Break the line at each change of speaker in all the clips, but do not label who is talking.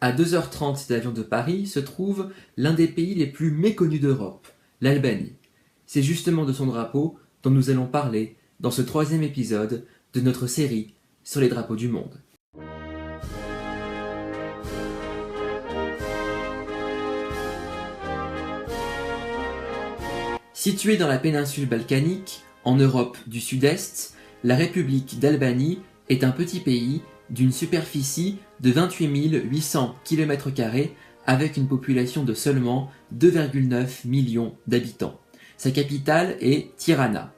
À 2h30 d'avion de Paris se trouve l'un des pays les plus méconnus d'Europe, l'Albanie. C'est justement de son drapeau dont nous allons parler dans ce 3e épisode de notre série sur les drapeaux du monde. Située dans la péninsule balkanique, en Europe du Sud-Est, la République d'Albanie est un petit pays d'une superficie de 28 800 km² avec une population de seulement 2,9 millions d'habitants. Sa capitale est Tirana.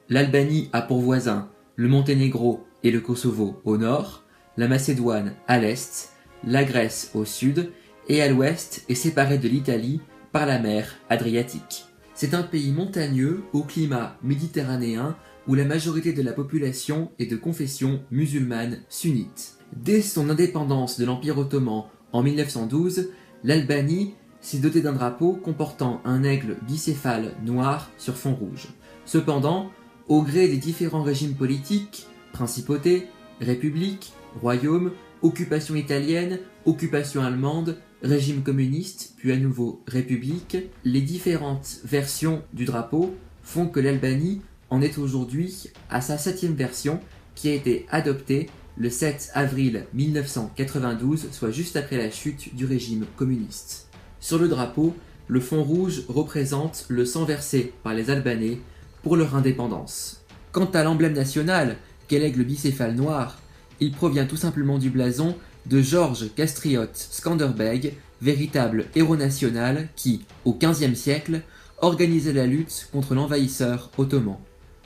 L'Albanie a pour voisins le Monténégro et le Kosovo au nord, la Macédoine à l'est, la Grèce au sud et à l'ouest est séparée de l'Italie par la mer Adriatique. C'est un pays montagneux au climat méditerranéen où la majorité de la population est de confession musulmane sunnite. Dès son indépendance de l'Empire ottoman en 1912, l'Albanie s'est dotée d'un drapeau comportant un aigle bicéphale noir sur fond rouge. Cependant, au gré des différents régimes politiques, principautés, républiques, royaumes, occupation italienne, occupation allemande, régime communiste, puis à nouveau république, les différentes versions du drapeau font que l'Albanie en est aujourd'hui à sa 7e version qui a été adoptée le 7 avril 1992, soit juste après la chute du régime communiste. Sur le drapeau, le fond rouge représente le sang versé par les Albanais pour leur indépendance. Quant à l'emblème national, qu'est l'aigle bicéphale noir, il provient tout simplement du blason de Georges Kastriot Skanderbeg, véritable héros national qui, au XVe siècle, organisait la lutte contre l'envahisseur ottoman.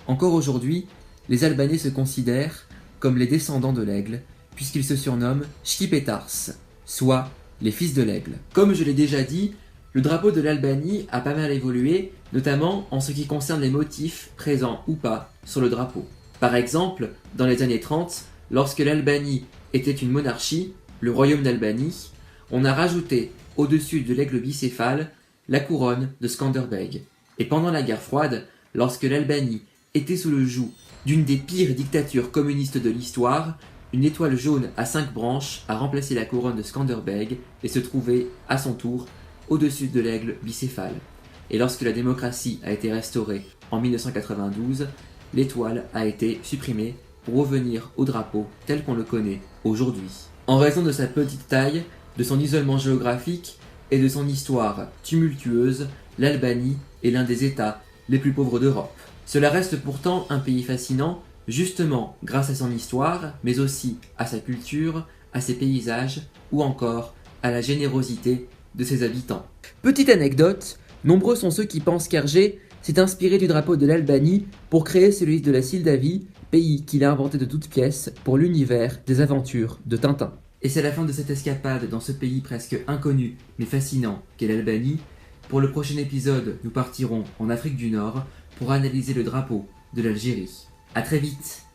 Encore aujourd'hui, les Albanais se considèrent comme les descendants de l'aigle, puisqu'ils se surnomment Shkipetars, soit les fils de l'aigle. Comme je l'ai déjà dit, le drapeau de l'Albanie a pas mal évolué, notamment en ce qui concerne les motifs présents ou pas sur le drapeau. Par exemple, dans les années 30, lorsque l'Albanie était une monarchie, le royaume d'Albanie, on a rajouté au-dessus de l'aigle bicéphale la couronne de Skanderbeg. Et pendant la guerre froide, lorsque l'Albanie était sous le joug d'une des pires dictatures communistes de l'histoire, une étoile jaune à 5 branches a remplacé la couronne de Skanderbeg et se trouvait à son tour au-dessus de l'aigle bicéphale. Et lorsque la démocratie a été restaurée en 1992, l'étoile a été supprimée pour revenir au drapeau tel qu'on le connaît aujourd'hui. En raison de sa petite taille, de son isolement géographique et de son histoire tumultueuse, l'Albanie est l'un des États les plus pauvres d'Europe. Cela reste pourtant un pays fascinant, justement grâce à son histoire, mais aussi à sa culture, à ses paysages ou encore à la générosité de ses habitants. Petite anecdote, nombreux sont ceux qui pensent qu'Hergé s'est inspiré du drapeau de l'Albanie pour créer celui de la Moldavie, pays qu'il a inventé de toutes pièces pour l'univers des aventures de Tintin. Et c'est la fin de cette escapade dans ce pays presque inconnu mais fascinant qu'est l'Albanie. Pour le prochain épisode, nous partirons en Afrique du Nord pour analyser le drapeau de l'Algérie. À très vite!